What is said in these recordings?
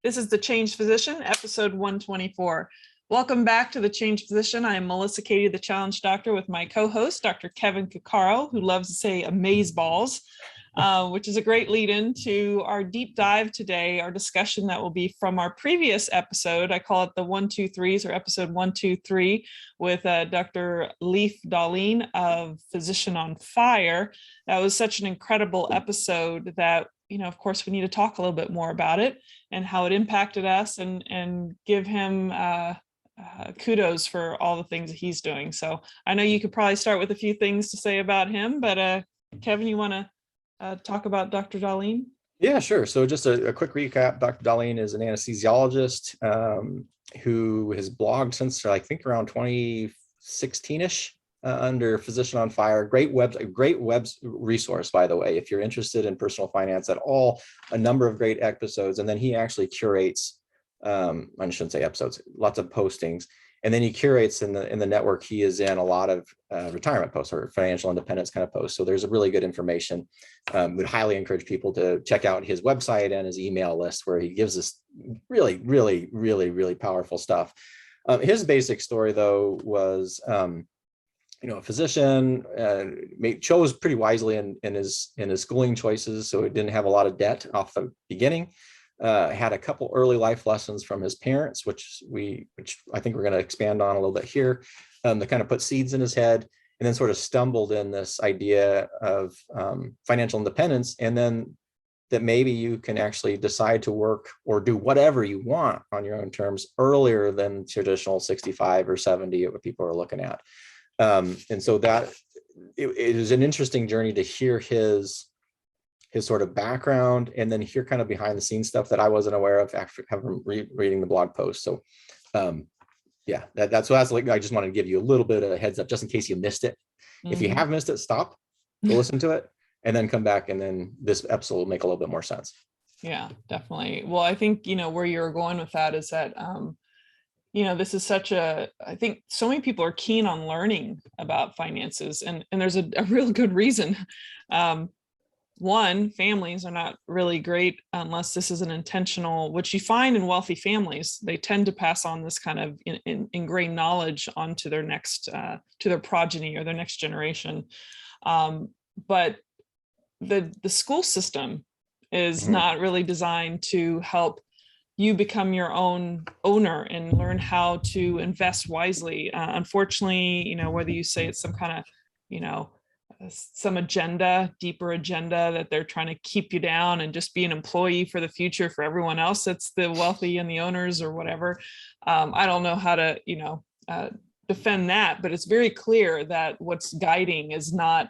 This is The Changed Physician, episode 124. Welcome back to The Changed Physician. I am Melissa Cady, the Challenge Doctor, with my co-host, Dr. Kevin Cuccaro, who loves to say amazeballs, which is a great lead-in to our deep dive today, our discussion that will be from our previous episode. I call it the 123s, or episode 123, with Dr. Leif, Dahleen of Physician on Fire. That was such an incredible episode that, of course, we need to talk a little bit more about it and how it impacted us, and give him kudos for all the things that he's doing. So I know you could probably start with a few things to say about him, but Kevin, you want to talk about Dr. Dahleen? Yeah, sure. So just a quick recap. Dr. Dahleen is an anesthesiologist who has blogged since I think around 2016-ish under Physician on Fire. Great web resource, by the way, if you're interested in personal finance at all. A number of great episodes, and then he actually curates. I shouldn't say episodes, lots of postings, and then he curates in the network he is in a lot of retirement posts or financial independence kind of posts. So there's a really good information. Would highly encourage people to check out his website and his email list, where he gives us really, really, really, really powerful stuff. His basic story, though, was a physician, chose pretty wisely in his schooling choices, so he didn't have a lot of debt off the beginning. Had a couple early life lessons from his parents, which I think we're going to expand on a little bit here, that kind of put seeds in his head, and then sort of stumbled in this idea of financial independence, and then that maybe you can actually decide to work or do whatever you want on your own terms earlier than traditional 65 or 70 what people are looking at. And so that it is an interesting journey to hear his sort of background, and then hear kind of behind the scenes stuff that I wasn't aware of after reading the blog post. So yeah, that's like, I just wanted to give you a little bit of a heads up just in case you missed it. If you have missed it, stop, go listen to it, and then come back, and then this episode will make a little bit more sense. Yeah, definitely. Well, I think, where you're going with that is that, this is I think so many people are keen on learning about finances, and there's a real good reason. One, families are not really great unless this is an intentional, which you find in wealthy families. They tend to pass on this kind of ingrained knowledge onto their next, to their progeny or their next generation. But the school system is not really designed to help you become your own owner and learn how to invest wisely. Unfortunately, whether you say it's some kind of, some deeper agenda that they're trying to keep you down and just be an employee for the future for everyone else, that's the wealthy and the owners or whatever. I don't know how to, defend that, but it's very clear that what's guiding is not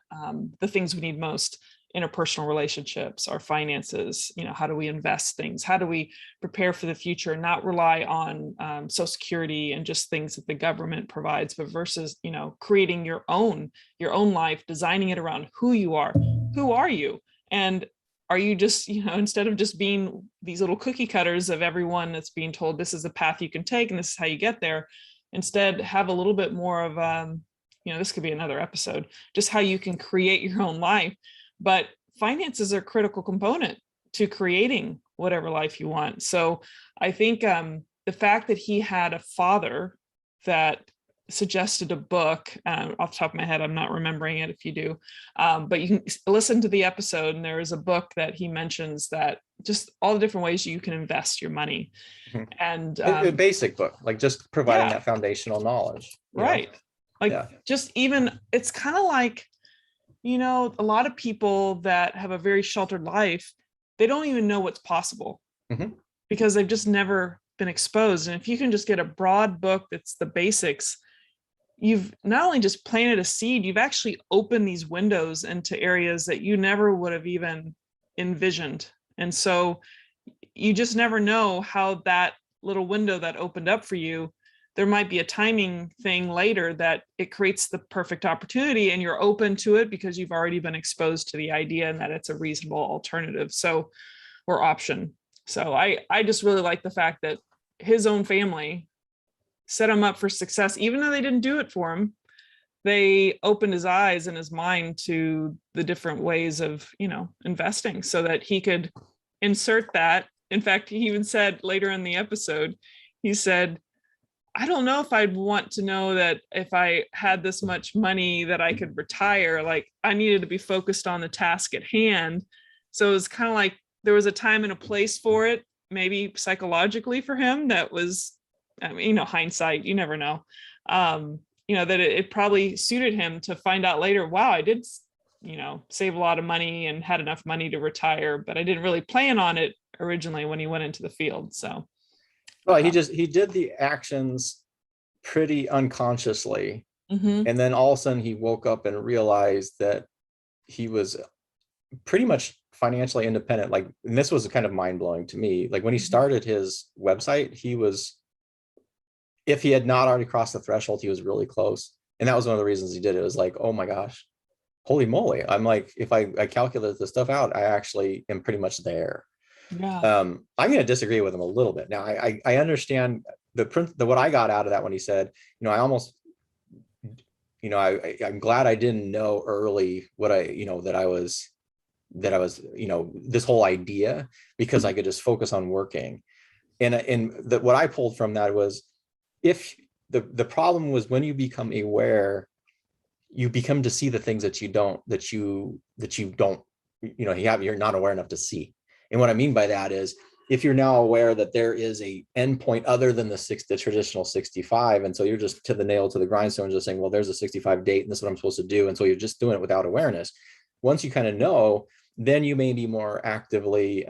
the things we need most: interpersonal relationships, our finances, how do we invest things? How do we prepare for the future and not rely on Social Security and just things that the government provides, but versus, creating your own life, designing it around who you are. Who are you? And are you just, instead of just being these little cookie cutters of everyone that's being told this is the path you can take and this is how you get there, instead have a little bit more of, this could be another episode, just how you can create your own life. But finances are a critical component to creating whatever life you want. So I think the fact that he had a father that suggested a book, off the top of my head, I'm not remembering it if you do, but you can listen to the episode, and there is a book that he mentions that just all the different ways you can invest your money. And a basic book, like just providing that foundational knowledge. Right. Just even, it's kind of like, a lot of people that have a very sheltered life, they don't even know what's possible because they've just never been exposed. And if you can just get a broad book that's the basics, you've not only just planted a seed, you've actually opened these windows into areas that you never would have even envisioned. And so you just never know how that little window that opened up for you, there might be a timing thing later that it creates the perfect opportunity, and you're open to it because you've already been exposed to the idea and that it's a reasonable alternative, or option. So I just really like the fact that his own family set him up for success. Even though they didn't do it for him, they opened his eyes and his mind to the different ways of, investing, so that he could insert that In fact, he even said later in the episode, he said, I don't know if I'd want to know that if I had this much money that I could retire, like I needed to be focused on the task at hand. So it was kind of like there was a time and a place for it, maybe psychologically for him that was, I mean, hindsight, you never know. That it probably suited him to find out later, wow, I did, save a lot of money and had enough money to retire, but I didn't really plan on it originally when he went into the field. So well, he did the actions pretty unconsciously. mm-hmm. And then all of a sudden he woke up and realized that he was pretty much financially independent. Like, and this was kind of mind blowing to me. Like when he started his website, if he had not already crossed the threshold, he was really close. And that was one of the reasons he did it. It was like, oh my gosh, holy moly. I'm like, if I calculate this stuff out, I actually am pretty much there. Yeah. I'm going to disagree with him a little bit. Now, I understand what I got out of that when he said, I almost, I'm glad I didn't know early that I was, this whole idea, because I could just focus on working. And what I pulled from that was, if the problem was when you become aware, you become to see the things that you're not aware enough to see. And what I mean by that is, if you're now aware that there is a endpoint other than the traditional 65, and so you're just to the nail to the grindstone, just saying, well, there's a 65 date and this is what I'm supposed to do. And so you're just doing it without awareness. Once you kind of know, then you may be more actively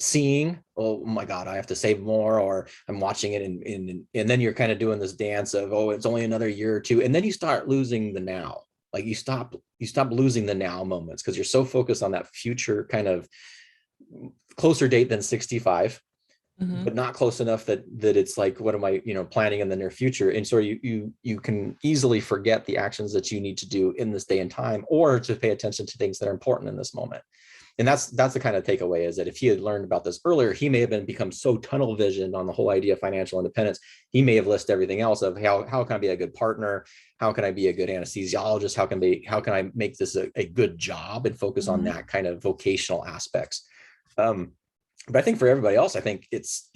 seeing, oh my God, I have to save more, or I'm watching it. And then you're kind of doing this dance of, oh, it's only another year or two. And then you start losing the now. Like you stop losing the now moments because you're so focused on that future kind of closer date than 65, mm-hmm. but not close enough that it's like, what am I, planning in the near future? And so you can easily forget the actions that you need to do in this day and time, or to pay attention to things that are important in this moment. And that's the kind of takeaway, is that if he had learned about this earlier, he may have become so tunnel visioned on the whole idea of financial independence. He may have listed everything else of how can I be a good partner? How can I be a good anesthesiologist? How can I make this a good job, and focus mm-hmm. on that kind of vocational aspects? But I think for everybody else, I think it's,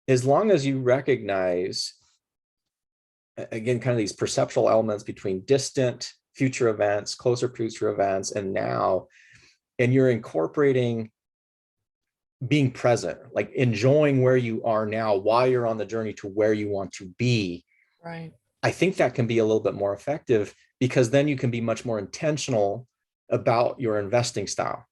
as long as you recognize, again, kind of these perceptual elements between distant future events, closer future events, and now, and you're incorporating being present, like enjoying where you are now while you're on the journey to where you want to be. Right. I think that can be a little bit more effective, because then you can be much more intentional about your investing style.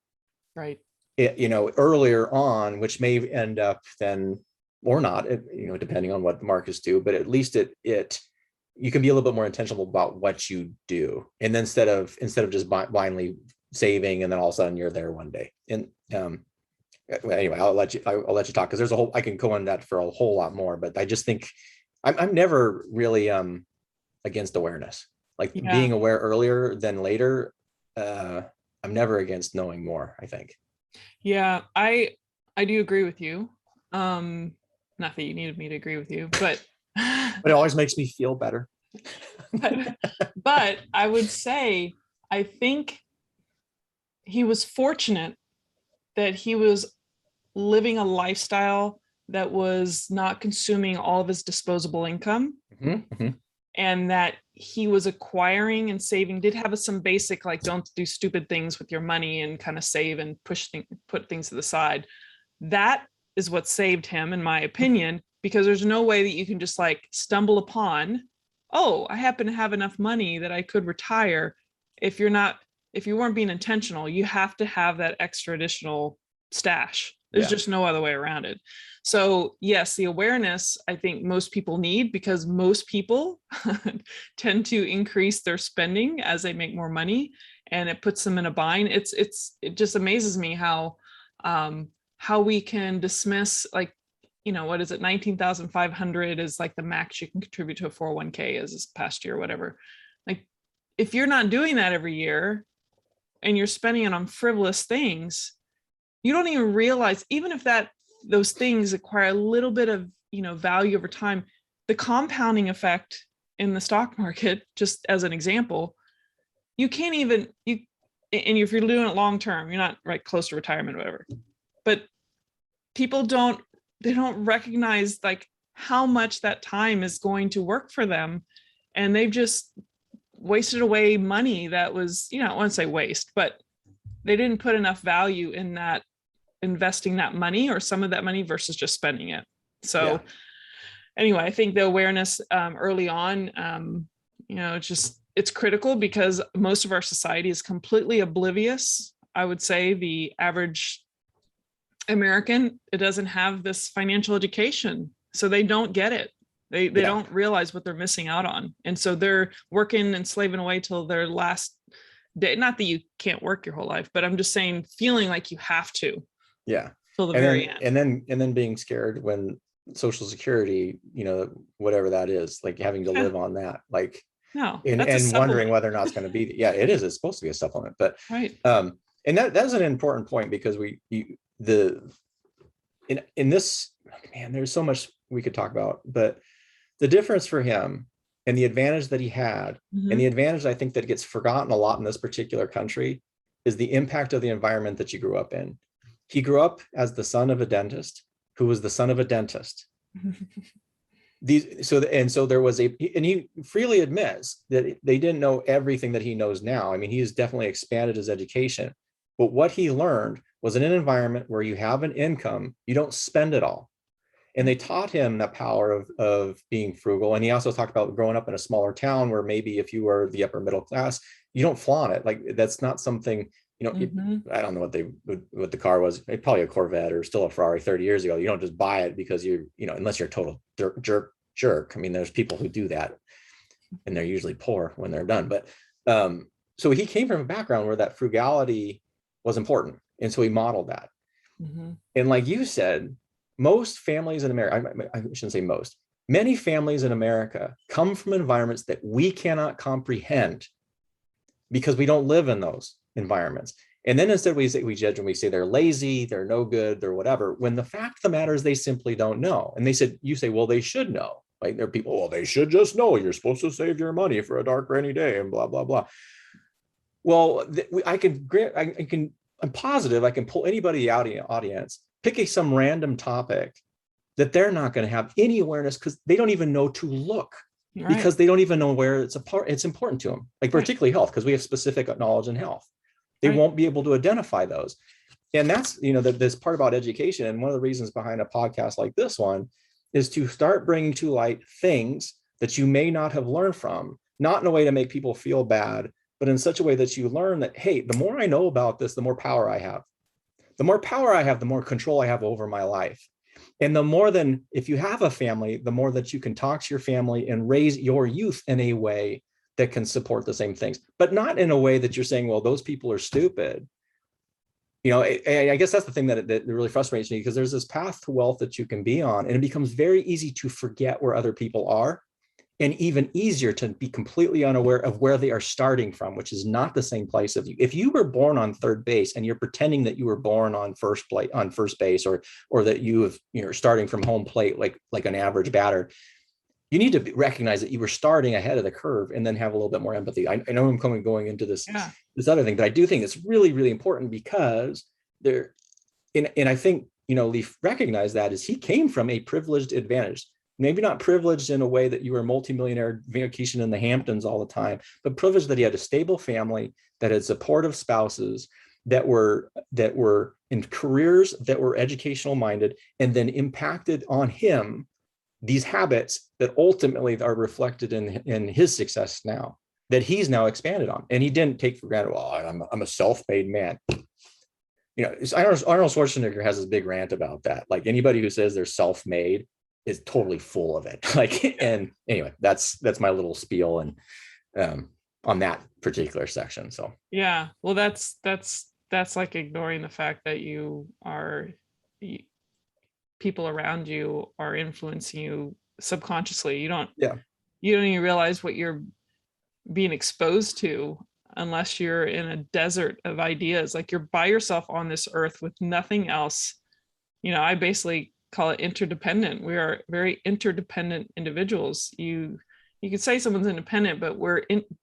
Right. Earlier on, which may end up then, or not, depending on what the markets do, but at least you can be a little bit more intentional about what you do. And then instead of just blindly saving, and then all of a sudden you're there one day. And anyway, I'll let you talk, because I can go on that for a whole lot more, but I just think I'm never really against awareness, being aware earlier than later. I'm never against knowing more, I think. Yeah, I do agree with you. Not that you needed me to agree with you, but it always makes me feel better. but I would say, I think he was fortunate that he was living a lifestyle that was not consuming all of his disposable income. Mm-hmm, mm-hmm. And that he was acquiring and saving, did have some basic, like, don't do stupid things with your money, and kind of save and put things to the side. That is what saved him, in my opinion, because there's no way that you can just stumble upon, oh, I happen to have enough money that I could retire. If you weren't being intentional, you have to have that extra additional stash. There's just no other way around it. So yes, the awareness, I think most people need, because most people tend to increase their spending as they make more money, and it puts them in a bind. It just amazes me how we can dismiss, what is it? 19,500 is the max you can contribute to a 401k as this past year, whatever. If you're not doing that every year and you're spending it on frivolous things, you don't even realize, even if those things acquire a little bit of, value over time, the compounding effect in the stock market, just as an example, you can't even, and if you're doing it long term, you're not close to retirement or whatever, but people they don't recognize like how much that time is going to work for them. And they've just wasted away money that was, I don't want to say waste, but they didn't put enough value in that, investing that money or some of that money versus just spending it. So anyway, I think the awareness early on, it's critical because most of our society is completely oblivious. I would say the average American, it doesn't have this financial education, so they don't get it. They don't realize what they're missing out on. And so they're working and slaving away till their last day. Not that you can't work your whole life, but I'm just saying feeling like you have to. Yeah. Till the very end. And then being scared when Social Security, whatever that is, like having to live on that, like, no, and wondering whether or not it's going to be, it is, it's supposed to be a supplement, but, right. And that's an important point because in this, man, there's so much we could talk about, but the difference for him and the advantage that he had, and the advantage I think that gets forgotten a lot in this particular country is the impact of the environment that you grew up in. He grew up as the son of a dentist who was the son of a dentist. So there was and he freely admits that they didn't know everything that he knows now. I mean, he's definitely expanded his education, but what he learned was in an environment where you have an income, you don't spend it all. And they taught him the power of being frugal. And he also talked about growing up in a smaller town where maybe if you were the upper middle class, you don't flaunt it. Like that's not something, I don't know what the car was, probably a Corvette or still a Ferrari 30 years ago. You don't just buy it because unless you're a total jerk. I mean, there's people who do that and they're usually poor when they're done. But so he came from a background where that frugality was important. And so he modeled that. And like you said, most families in America, I shouldn't say most, many families in America come from environments that we cannot comprehend because we don't live in those environments. And then instead we judge when we say they're lazy, they're no good, they're whatever, when the fact of the matter is they simply don't know. And you say, well, they should know. Like there are people, well, they should just know you're supposed to save your money for a dark rainy day and blah, blah, blah. Well, I'm positive I can pull anybody out of the audience, pick some random topic that they're not going to have any awareness because they don't even know to look, because they don't even know where it's important to them, like particularly health, because we have specific knowledge in health. They won't be able to identify those. And that's, this part about education. And one of the reasons behind a podcast like this one is to start bringing to light things that you may not have learned from, not in a way to make people feel bad, but in such a way that you learn that, hey, the more I know about this, the more power I have. The more power I have, the more control I have over my life. And if you have a family, the more that you can talk to your family and raise your youth in a way that can support the same things, but not in a way that you're saying, well, those people are stupid. I guess that's the thing that really frustrates me, because there's this path to wealth that you can be on, and it becomes very easy to forget where other people are, and even easier to be completely unaware of where they are starting from, which is not the same place of you. If you were born on third base and you're pretending that you were born on first base, or that you're starting from home plate like an average batter, you need to recognize that you were starting ahead of the curve, and then have a little bit more empathy. I know I'm going into this other thing, but I do think it's really, really important, because and I think, Leif recognized that as he came from a privileged advantage. Maybe not privileged in a way that you were a multimillionaire vacation in the Hamptons all the time, but privileged that he had a stable family, that had supportive spouses, that were in careers that were educational minded, and then impacted on him these habits that ultimately are reflected in his success now, that he's now expanded on. And he didn't take for granted, well, I'm a self-made man. Arnold Schwarzenegger has this big rant about that. Like, anybody who says they're self-made is totally full of it. And anyway, that's my little spiel and on that particular section. So yeah, well, that's like ignoring the fact that people around you are influencing you subconsciously. You don't even realize what you're being exposed to unless you're in a desert of ideas. Like, you're by yourself on this earth with nothing else. I basically call it interdependent. We are very interdependent individuals. You could say someone's independent, but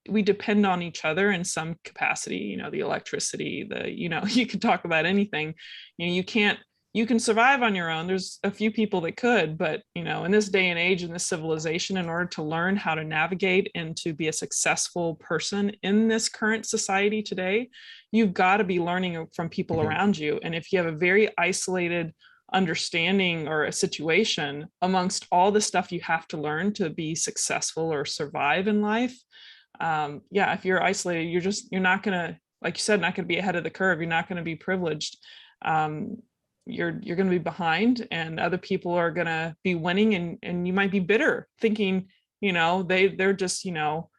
we depend on each other in some capacity. The electricity, you could talk about anything. You can't you can survive on your own. There's a few people that could, but you know, in this day and age, in this civilization, in order to learn how to navigate and to be a successful person in this current society today, you've got to be learning from people around you. And if you have a very isolated understanding or a situation amongst all the stuff you have to learn to be successful or survive in life, yeah, if you're isolated, you're not gonna, like you said, not gonna be ahead of the curve. You're not gonna be privileged. You're going to be behind, and other people are going to be winning, and you might be bitter, thinking, you know, they're just, you know,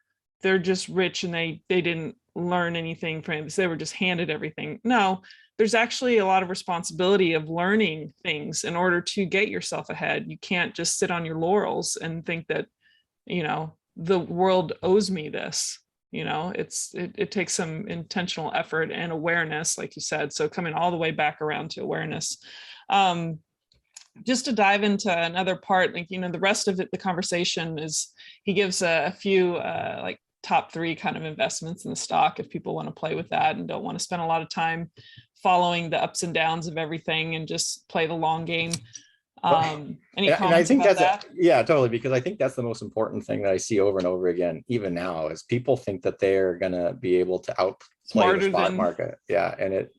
they're just rich and they didn't learn anything from this. They were just handed everything. No, there's actually a lot of responsibility of learning things in order to get yourself ahead. You can't just sit on your laurels and think that, you know, the world owes me this. You know, it takes some intentional effort and awareness, like you said. So coming all the way back around to awareness. Just to dive into another part, like, you know, the rest of it, the conversation is, he gives a few like top 3 kind of investments in the stock if people want to play with that and don't want to spend a lot of time following the ups and downs of everything and just play the long game. Any comments and I think about that's that? Yeah, totally, because I think that's the most important thing that I see over and over again, even now, is people think that they're gonna be able to outplay Smarter the stock than market. Yeah, and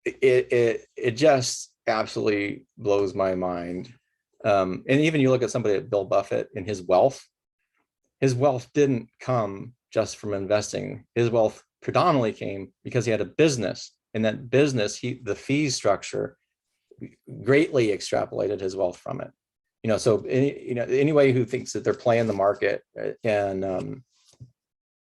it just absolutely blows my mind. And even you look at somebody like Bill Buffett and his wealth didn't come just from investing. His wealth predominantly came because he had a business, and that business, the fee structure greatly extrapolated his wealth from it. You know, so anybody who thinks that they're playing the market and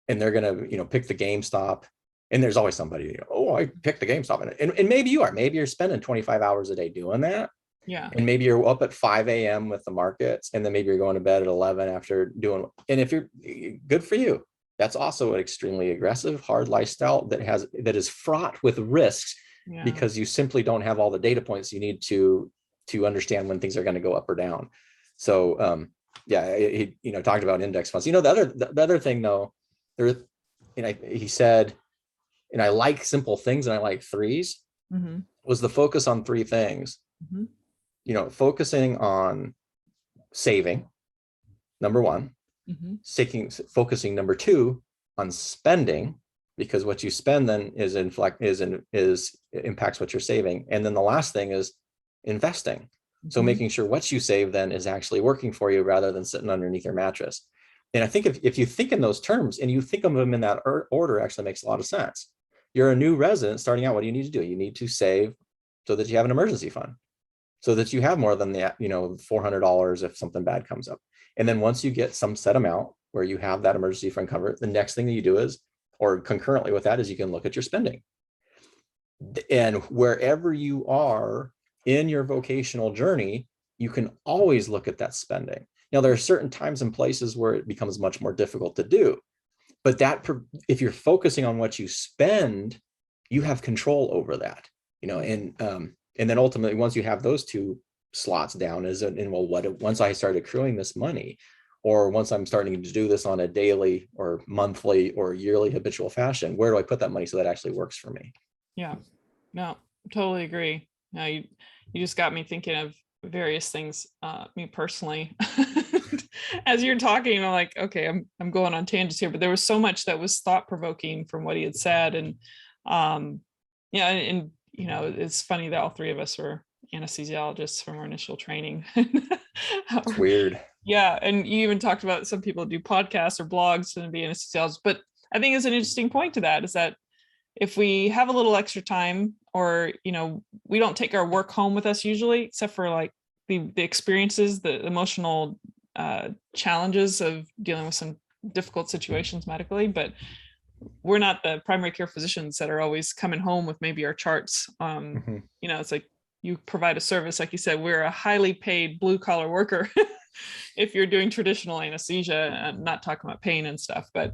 they're gonna, you know, pick the GameStop, and there's always somebody, you know, oh, I picked the GameStop, and maybe you're spending 25 hours a day doing that. yeah. And maybe you're up at 5 a.m. with the markets, and then maybe you're going to bed at 11 after doing, and if you're good for you, that's also an extremely aggressive, hard lifestyle that is fraught with risks. Yeah. Because you simply don't have all the data points you need to understand when things are going to go up or down. So yeah, he, you know, talked about index funds. You know, the other thing though, he said, and I like simple things and I like threes, was the focus on 3 things. You know, focusing on saving, number 1, focusing number 2 on spending, because what you spend then impacts what you're saving. And then the last thing is investing. So making sure what you save then is actually working for you rather than sitting underneath your mattress. And I think if you think in those terms and you think of them in that order, actually makes a lot of sense. You're a new resident starting out. What do you need to do? You need to save so that you have an emergency fund, so that you have more than the, you know, $400 if something bad comes up. And then once you get some set amount where you have that emergency fund covered, the next thing that you do is, or concurrently with that, is you can look at your spending. And wherever you are in your vocational journey, you can always look at that spending. Now, there are certain times and places where it becomes much more difficult to do, but that, if you're focusing on what you spend, you have control over that, you know. And then ultimately, once you have those 2 slots down, once I start accruing this money, or once I'm starting to do this on a daily or monthly or yearly habitual fashion, where do I put that money so that actually works for me? Yeah, no, totally agree. Now you just got me thinking of various things, me personally. As you're talking, I'm like, okay, I'm going on tangents here, but there was so much that was thought-provoking from what he had said. And yeah, and you know, it's funny that all 3 of us were anesthesiologists from our initial training. It's weird. Yeah, and you even talked about some people do podcasts or blogs and be anesthesiologists, but I think it's an interesting point to that, is that if we have a little extra time, or, you know, we don't take our work home with us usually, except for like the experiences, the emotional challenges of dealing with some difficult situations medically, but we're not the primary care physicians that are always coming home with maybe our charts. You know, it's like you provide a service, like you said, we're a highly paid blue collar worker. If you're doing traditional anesthesia, I'm not talking about pain and stuff, but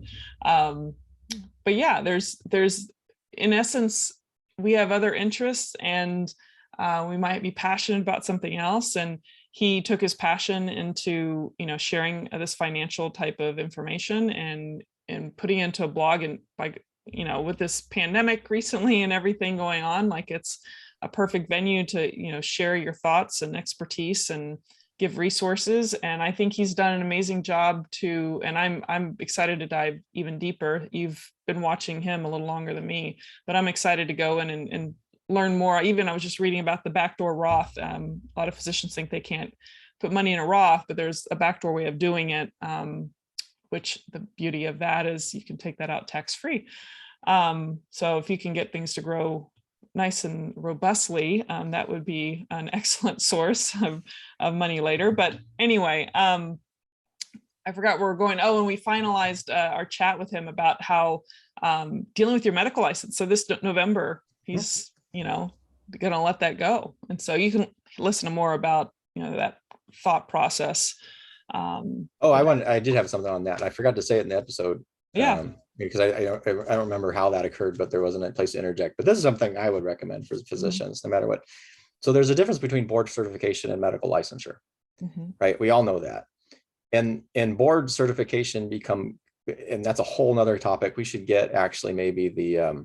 yeah, there's in essence, we have other interests, and we might be passionate about something else. And he took his passion into, you know, sharing this financial type of information and putting into a blog. And like, you know, with this pandemic recently and everything going on, like it's a perfect venue to, share your thoughts and expertise and give resources. And I think he's done an amazing job and I'm excited to dive even deeper. You've been watching him a little longer than me, but I'm excited to go in and learn more. I was just reading about the backdoor Roth. A lot of physicians think they can't put money in a Roth, but there's a backdoor way of doing it, which the beauty of that is you can take that out tax-free. So if you can get things to grow nice and robustly, that would be an excellent source of money later. But anyway, I forgot where we're going. Oh, and we finalized our chat with him about how dealing with your medical license. So this November, he's, going to let that go. And so you can listen to more about, that thought process. I did have something on that. I forgot to say it in the episode. Yeah. Because I don't remember how that occurred, but there wasn't a place to interject. But this is something I would recommend for physicians, no matter what. So there's a difference between board certification and medical licensure, right? We all know that. And board certification and that's a whole nother topic. We should get actually maybe the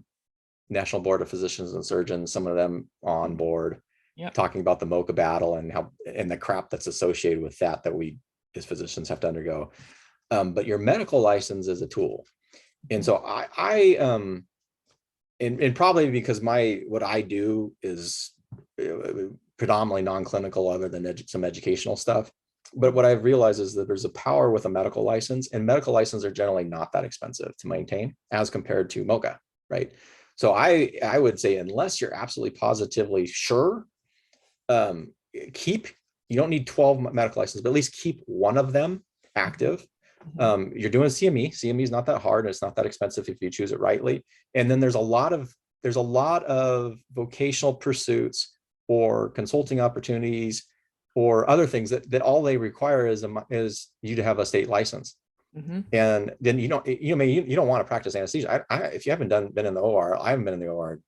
National Board of Physicians and Surgeons, some of them on board, talking about the MOCA battle and the crap that's associated with that we as physicians have to undergo. But your medical license is a tool. And so and probably because what I do is predominantly non-clinical other than some educational stuff. But what I've realized is that there's a power with a medical license, and medical licenses are generally not that expensive to maintain as compared to MOCA, right? So I would say, unless you're absolutely positively sure, you don't need 12 medical licenses, but at least keep one of them active. You're doing CME. CME is not that hard, and it's not that expensive if you choose it rightly. And then there's a lot of vocational pursuits or consulting opportunities or other things that all they require is you to have a state license. And then you don't want to practice anesthesia. If you haven't been in the OR, I haven't been in the OR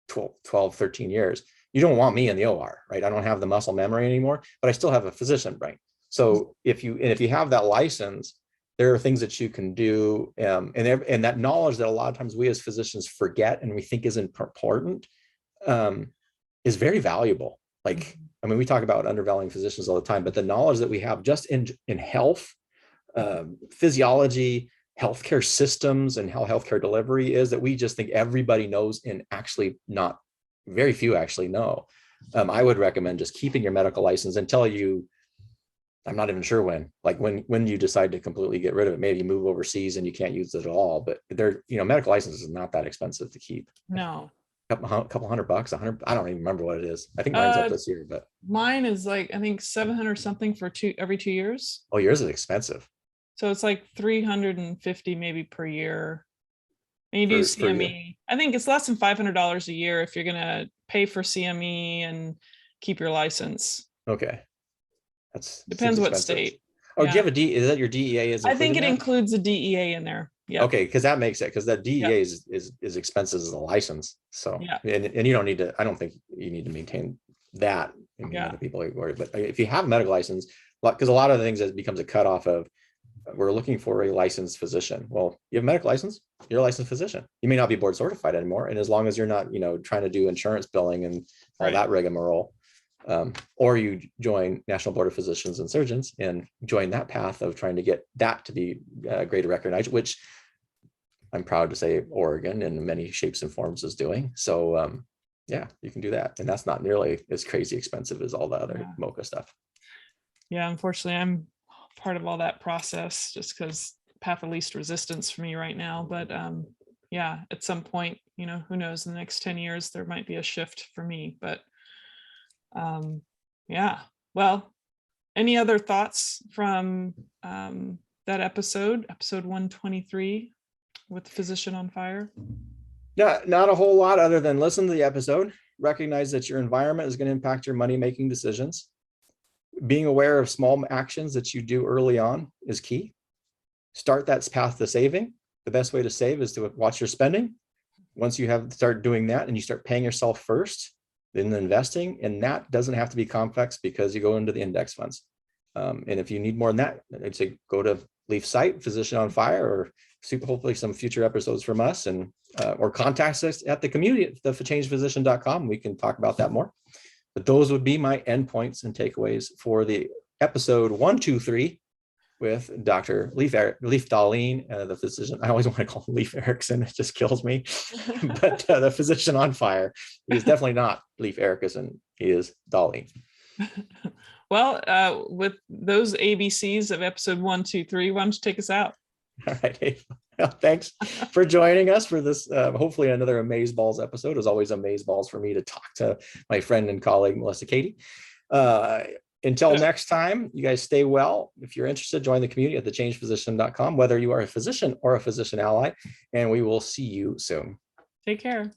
12, 13 years. You don't want me in the OR, right? I don't have the muscle memory anymore, but I still have a physician brain. So if you have that license, there are things that you can do, and that knowledge that a lot of times we as physicians forget and we think isn't important is very valuable. We talk about undervaluing physicians all the time, but the knowledge that we have just in health, physiology, healthcare systems, and how healthcare delivery is, that we just think everybody knows, and actually not very few actually know. I would recommend just keeping your medical license until I'm not even sure when you decide to completely get rid of it. Maybe you move overseas and you can't use it at all, but medical license is not that expensive to keep. No. A couple $100, 100. I don't even remember what it is. I think mine's up this year, but mine is I think 700 something for every 2 years. Oh, yours is expensive. So it's like 350 maybe per year. And you do CME. I think it's less than $500 a year if you're gonna pay for CME and keep your license. Okay. Depends what state. Oh, do you have a D? Is that your DEA? I think it includes a DEA in there. Yeah. Okay, because that makes it, because that DEA is expensive as a license. So and you don't need to. I don't think you need to maintain that. Other people are worried, but if you have a medical license, because a lot of the things that becomes a cutoff of, we're looking for a licensed physician. Well, you have a medical license, you're a licensed physician. You may not be board certified anymore, and as long as you're not, trying to do insurance billing and all that rigmarole. Or you join National Board of Physicians and Surgeons and join that path of trying to get that to be greater recognized, which I'm proud to say Oregon in many shapes and forms is doing. So you can do that. And that's not nearly as crazy expensive as all the other MOCA stuff. Yeah, unfortunately, I'm part of all that process just because path of least resistance for me right now. But at some point, who knows, in the next 10 years, there might be a shift for me. But well, any other thoughts from that episode 123 with Physician on Fire? Not a whole lot other than listen to the episode, recognize that your environment is going to impact your money-making decisions. Being aware of small actions that you do early on is key. Start that path to saving. The best way to save is to watch your spending. Once you start doing that and you start paying yourself first, then investing, and that doesn't have to be complex because you go into the index funds. And if you need more than that, I'd say go to Leif site, Physician on Fire, or hopefully some future episodes from us, and or contact us at the community at thechangedphysician.com. We can talk about that more. But those would be my endpoints and takeaways for the episode 123 with Dr. Leif Dahleen, the physician. I always want to call him Leif Erikson. It just kills me. But the Physician on Fire. He's definitely not Leif Erikson. He is Dahleen. Well, with those ABCs of episode 123, why don't you take us out? All right, Dave. Well, thanks for joining us for this, hopefully another Amazeballs episode. It's always Amazeballs for me to talk to my friend and colleague, Melissa Katie. Until next time, you guys stay well. If you're interested, join the community at thechangedphysician.com, whether you are a physician or a physician ally, and we will see you soon. Take care.